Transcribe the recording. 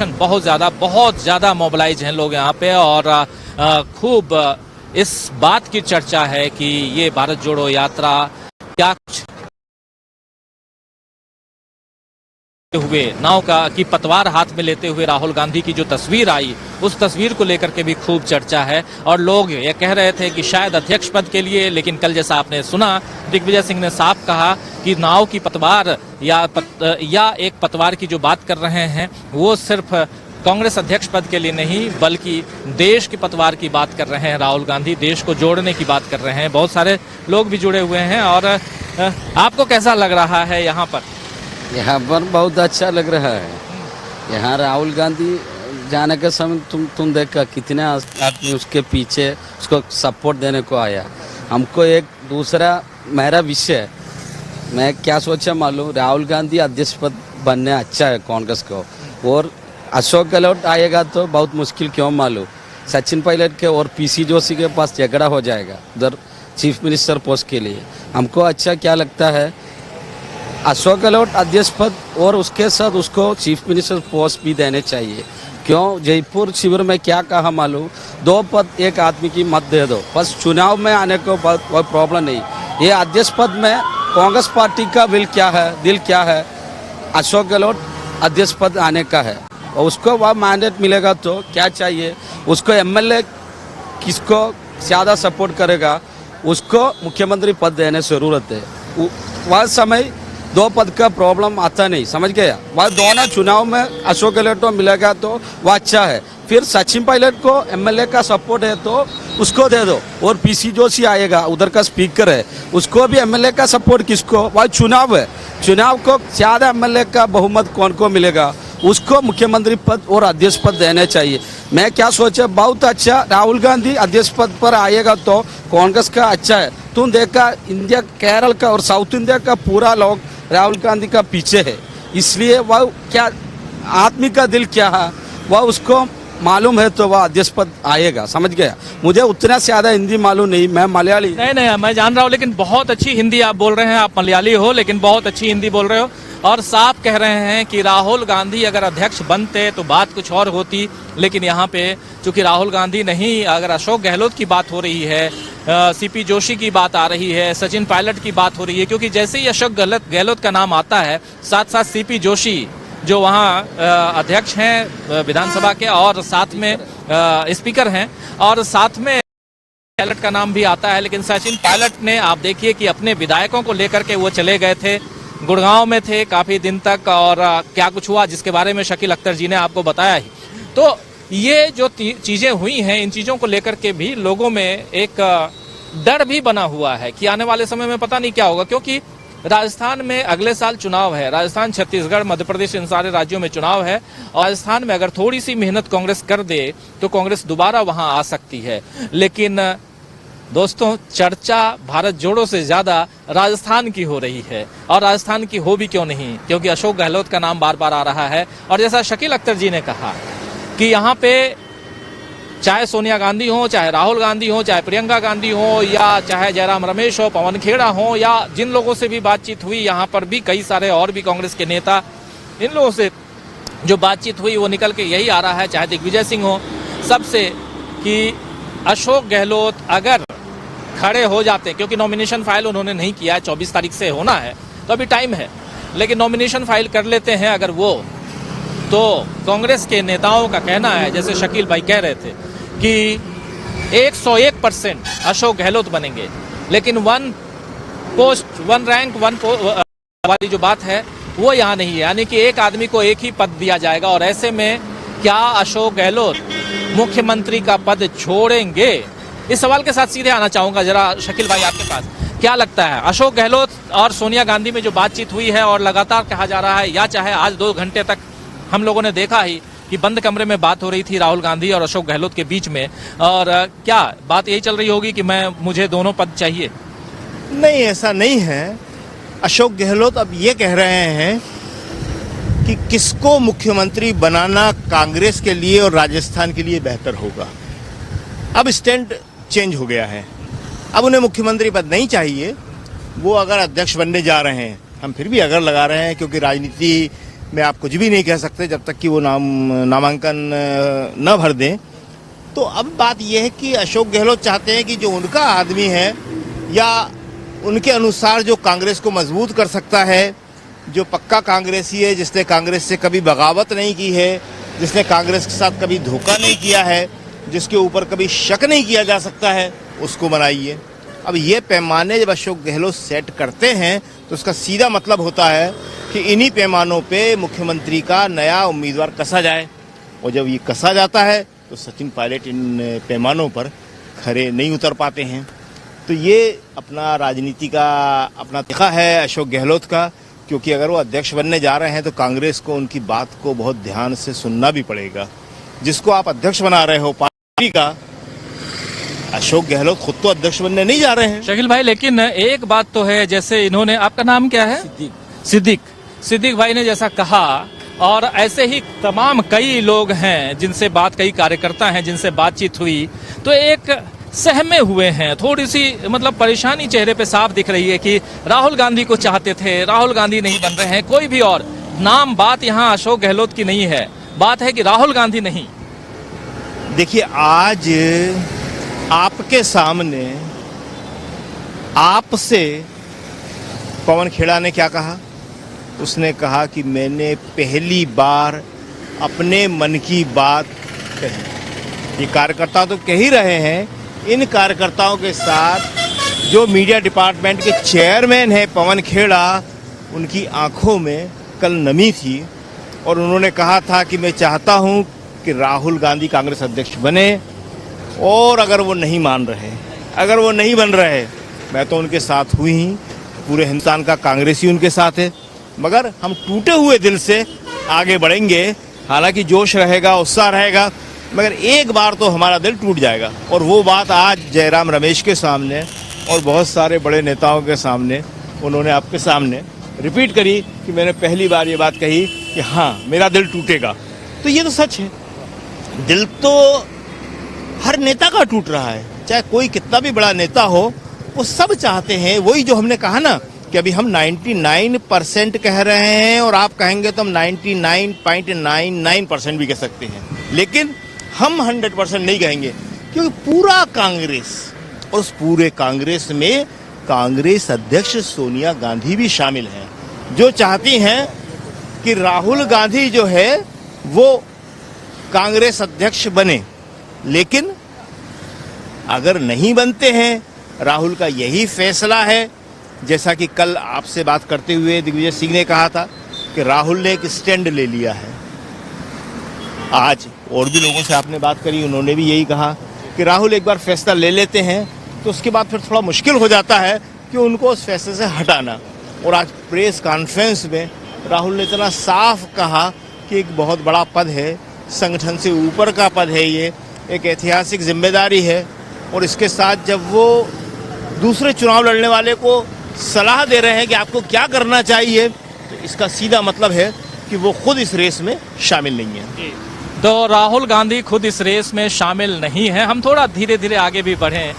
बहुत ज्यादा मोबिलाइज हैं लोग यहाँ पे और खूब इस बात की चर्चा है कि ये भारत जोड़ो यात्रा क्या कुछ हुए नाव की पतवार हाथ में लेते हुए राहुल गांधी की जो तस्वीर आई, उस तस्वीर को लेकर के भी खूब चर्चा है और लोग ये कह रहे थे कि शायद अध्यक्ष पद के लिए, लेकिन कल जैसा आपने सुना दिग्विजय सिंह ने साफ कहा कि नाव की पतवार या एक पतवार की जो बात कर रहे हैं वो सिर्फ कांग्रेस अध्यक्ष पद के लिए नहीं बल्कि देश की पतवार की बात कर रहे हैं राहुल गांधी, देश को जोड़ने की बात कर रहे हैं। बहुत सारे लोग भी जुड़े हुए हैं और आपको कैसा लग रहा है यहाँ पर? यहाँ पर बहुत अच्छा लग रहा है। यहाँ राहुल गांधी जाने के समय तुम देखा कितने आदमी उसके पीछे उसको सपोर्ट देने को आया। हमको एक दूसरा मेरा विषय, मैं क्या सोचा मालूम, राहुल गांधी अध्यक्ष पद बनने अच्छा है कांग्रेस को, और अशोक गहलोत आएगा तो बहुत मुश्किल, क्यों मालूम, सचिन पायलट के और पीसी जोशी के पास झगड़ा हो जाएगा उधर चीफ मिनिस्टर पोस्ट के लिए। हमको अच्छा क्या लगता है, अशोक गहलोत अध्यक्ष पद और उसके साथ उसको चीफ मिनिस्टर पोस्ट भी देने चाहिए। क्यों, जयपुर शिविर में क्या कहा मालूम, 2 पद एक आदमी की मत दे दो, बस चुनाव में आने को कोई प्रॉब्लम नहीं। ये अध्यक्ष पद में कांग्रेस पार्टी का दिल क्या है, अशोक गहलोत अध्यक्ष पद आने का है और उसको वह मैंडेट मिलेगा तो क्या चाहिए, उसको एमएलए किसको ज़्यादा सपोर्ट करेगा उसको मुख्यमंत्री पद देने जरूरत है। वह समय 2 पद का प्रॉब्लम आता नहीं, समझ गया। वह दोनों चुनाव में अशोक गहलोत को मिलेगा तो वह अच्छा है। फिर सचिन पायलट को एमएलए का सपोर्ट है तो उसको दे दो, और पीसी जोशी आएगा उधर का स्पीकर है, उसको भी एमएलए का सपोर्ट किसको, वह चुनाव है, चुनाव को ज़्यादा एमएलए का बहुमत कौन को मिलेगा उसको मुख्यमंत्री पद और अध्यक्ष पद देने चाहिए। मैं क्या सोचा, बहुत अच्छा, राहुल गांधी अध्यक्ष पद पर आएगा तो कांग्रेस का अच्छा है। तुम देखा इंडिया, केरल का और साउथ इंडिया का पूरा लोग राहुल गांधी का पीछे है, इसलिए वह क्या आदमी का दिल क्या है वह उसको मालूम है तो वह अध्यक्ष पद आएगा, समझ गया। मुझे उतना ज्यादा हिंदी मालूम नहीं, मैं मलयाली नहीं मैं जान रहा हूँ, लेकिन बहुत अच्छी हिंदी आप बोल रहे हैं। आप मलयाली हो लेकिन बहुत अच्छी हिंदी बोल रहे हो और साफ कह रहे हैं कि राहुल गांधी अगर अध्यक्ष बनते तो बात कुछ और होती, लेकिन यहाँ पे चूंकि राहुल गांधी नहीं, अगर अशोक गहलोत की बात हो रही है, सीपी जोशी की बात आ रही है, सचिन पायलट की बात हो रही है, क्योंकि जैसे ही अशोक गहलोत का नाम आता है साथ साथ सीपी जोशी जो वहाँ अध्यक्ष हैं विधानसभा के और साथ में स्पीकर हैं और साथ में पायलट का नाम भी आता है। लेकिन सचिन पायलट ने आप देखिए कि अपने विधायकों को लेकर के वो चले गए थे, गुड़गांव में थे काफी दिन तक और क्या कुछ हुआ जिसके बारे में शकील अख्तर जी ने आपको बताया ही। तो ये जो चीजें हुई हैं, इन चीजों को लेकर के भी लोगों में एक डर भी बना हुआ है कि आने वाले समय में पता नहीं क्या होगा, क्योंकि राजस्थान में अगले साल चुनाव है। राजस्थान, छत्तीसगढ़, मध्य प्रदेश, इन सारे राज्यों में चुनाव है और राजस्थान में अगर थोड़ी सी मेहनत कांग्रेस कर दे तो कांग्रेस दोबारा वहां आ सकती है। लेकिन दोस्तों, चर्चा भारत जोड़ो से ज्यादा राजस्थान की हो रही है और राजस्थान की हो भी क्यों नहीं, क्योंकि अशोक गहलोत का नाम बार बार आ रहा है। और जैसा शकील अख्तर जी ने कहा कि यहाँ पे चाहे सोनिया गांधी हो, चाहे राहुल गांधी हो, चाहे प्रियंका गांधी हो, या चाहे जयराम रमेश हो, पवन खेड़ा हो, या जिन लोगों से भी बातचीत हुई, यहाँ पर भी कई सारे और भी कांग्रेस के नेता, इन लोगों से जो बातचीत हुई वो निकल के यही आ रहा है, चाहे दिग्विजय सिंह हो, सबसे, कि अशोक गहलोत अगर खड़े हो जाते, क्योंकि नॉमिनेशन फाइल उन्होंने नहीं किया है, 24 तारीख से होना है तो अभी टाइम है, लेकिन नॉमिनेशन फाइल कर लेते हैं अगर वो, तो कांग्रेस के नेताओं का कहना है, जैसे शकील भाई कह रहे थे, कि 101% अशोक गहलोत बनेंगे। लेकिन वन रैंक वाली जो बात है वो यहाँ नहीं है, यानी कि एक आदमी को एक ही पद दिया जाएगा। और ऐसे में क्या अशोक गहलोत मुख्यमंत्री का पद छोड़ेंगे? इस सवाल के साथ सीधे आना चाहूंगा जरा शकील भाई आपके पास, क्या लगता है अशोक गहलोत और सोनिया गांधी में जो बातचीत हुई है और लगातार कहा जा रहा है, या चाहे आज 2 घंटे तक हम लोगों ने देखा ही कि बंद कमरे में बात हो रही थी राहुल गांधी और अशोक गहलोत के बीच में, और क्या बात यही चल रही होगी कि मुझे दोनों पद चाहिए? नहीं, ऐसा नहीं है। अशोक गहलोत अब ये कह रहे हैं कि किसको मुख्यमंत्री बनाना कांग्रेस के लिए और राजस्थान के लिए बेहतर होगा। अब स्टैंड चेंज हो गया है, अब उन्हें मुख्यमंत्री पद नहीं चाहिए। वो अगर अध्यक्ष बनने जा रहे हैं, हम फिर भी अगर लगा रहे हैं, क्योंकि राजनीति में आप कुछ भी नहीं कह सकते जब तक कि वो नामांकन न भर दें। तो अब बात यह है कि अशोक गहलोत चाहते हैं कि जो उनका आदमी है या उनके अनुसार जो कांग्रेस को मजबूत कर सकता है, जो पक्का कांग्रेसी है, जिसने कांग्रेस से कभी बगावत नहीं की है, जिसने कांग्रेस के साथ कभी धोखा नहीं किया है, जिसके ऊपर कभी शक नहीं किया जा सकता है, उसको बनाइए। अब ये पैमाने जब अशोक गहलोत सेट करते हैं तो उसका सीधा मतलब होता है कि इन्हीं पैमानों पे मुख्यमंत्री का नया उम्मीदवार कसा जाए, और जब ये कसा जाता है तो सचिन पायलट इन पैमानों पर खरे नहीं उतर पाते हैं। तो ये अपना राजनीति का अपना तरीका है अशोक गहलोत का, क्योंकि अगर वो अध्यक्ष बनने जा रहे हैं तो कांग्रेस को उनकी बात को बहुत ध्यान से सुनना भी पड़ेगा। जिसको आप अध्यक्ष बना रहे हो पार्टी का, अशोक गहलोत खुद तो अध्यक्ष बनने नहीं जा रहे हैं। शकील भाई, लेकिन एक बात तो है, जैसे इन्होंने, आपका नाम क्या है? सिद्दीक भाई ने जैसा कहा, और ऐसे ही तमाम कई लोग हैं जिनसे बात, कई कार्यकर्ता हैं जिनसे बातचीत हुई, तो एक सहमे हुए हैं, थोड़ी सी मतलब परेशानी चेहरे पे साफ दिख रही है कि राहुल गांधी को चाहते थे, राहुल गांधी नहीं बन रहे हैं, कोई भी और नाम, बात यहाँ अशोक गहलोत की नहीं है, बात है कि राहुल गांधी नहीं। देखिए, आज आपके सामने आपसे पवन खेड़ा ने क्या कहा? उसने कहा कि मैंने पहली बार अपने मन की बात कही। ये कार्यकर्ता तो कह ही रहे हैं, इन कार्यकर्ताओं के साथ जो मीडिया डिपार्टमेंट के चेयरमैन हैं पवन खेड़ा, उनकी आंखों में कल नमी थी और उन्होंने कहा था कि मैं चाहता हूं कि राहुल गांधी कांग्रेस अध्यक्ष बने, और अगर वो नहीं मान रहे, अगर वो नहीं बन रहे, मैं तो उनके साथ हुई ही, पूरे हिंदुस्तान का कांग्रेसी उनके साथ है, मगर हम टूटे हुए दिल से आगे बढ़ेंगे। हालांकि जोश रहेगा, उत्साह रहेगा, मगर एक बार तो हमारा दिल टूट जाएगा। और वो बात आज जयराम रमेश के सामने और बहुत सारे बड़े नेताओं के सामने उन्होंने आपके सामने रिपीट करी कि मैंने पहली बार ये बात कही कि हाँ, मेरा दिल टूटेगा। तो ये तो सच है, दिल तो हर नेता का टूट रहा है, चाहे कोई कितना भी बड़ा नेता हो, वो सब चाहते हैं वही जो हमने कहा ना कि अभी हम 99% कह रहे हैं और आप कहेंगे तो हम 99.99% भी कह सकते हैं, लेकिन हम 100% नहीं कहेंगे, क्योंकि पूरा कांग्रेस, और उस पूरे कांग्रेस में कांग्रेस अध्यक्ष सोनिया गांधी भी शामिल हैं, जो चाहती हैं कि राहुल गांधी जो है वो कांग्रेस अध्यक्ष बने। लेकिन अगर नहीं बनते हैं, राहुल का यही फैसला है, जैसा कि कल आपसे बात करते हुए दिग्विजय सिंह ने कहा था कि राहुल ने एक स्टैंड ले लिया है। आज और भी लोगों से आपने बात करी, उन्होंने भी यही कहा कि राहुल एक बार फैसला ले लेते हैं तो उसके बाद फिर थोड़ा मुश्किल हो जाता है कि उनको उस फैसले से हटाना। और आज प्रेस कॉन्फ्रेंस में राहुल ने इतना साफ कहा कि एक बहुत बड़ा पद है, संगठन से ऊपर का पद है, ये एक ऐतिहासिक जिम्मेदारी है, और इसके साथ जब वो दूसरे चुनाव लड़ने वाले को सलाह दे रहे हैं कि आपको क्या करना चाहिए, तो इसका सीधा मतलब है कि वो खुद इस रेस में शामिल नहीं है। तो राहुल गांधी खुद इस रेस में शामिल नहीं है। हम थोड़ा धीरे धीरे आगे भी बढ़ें।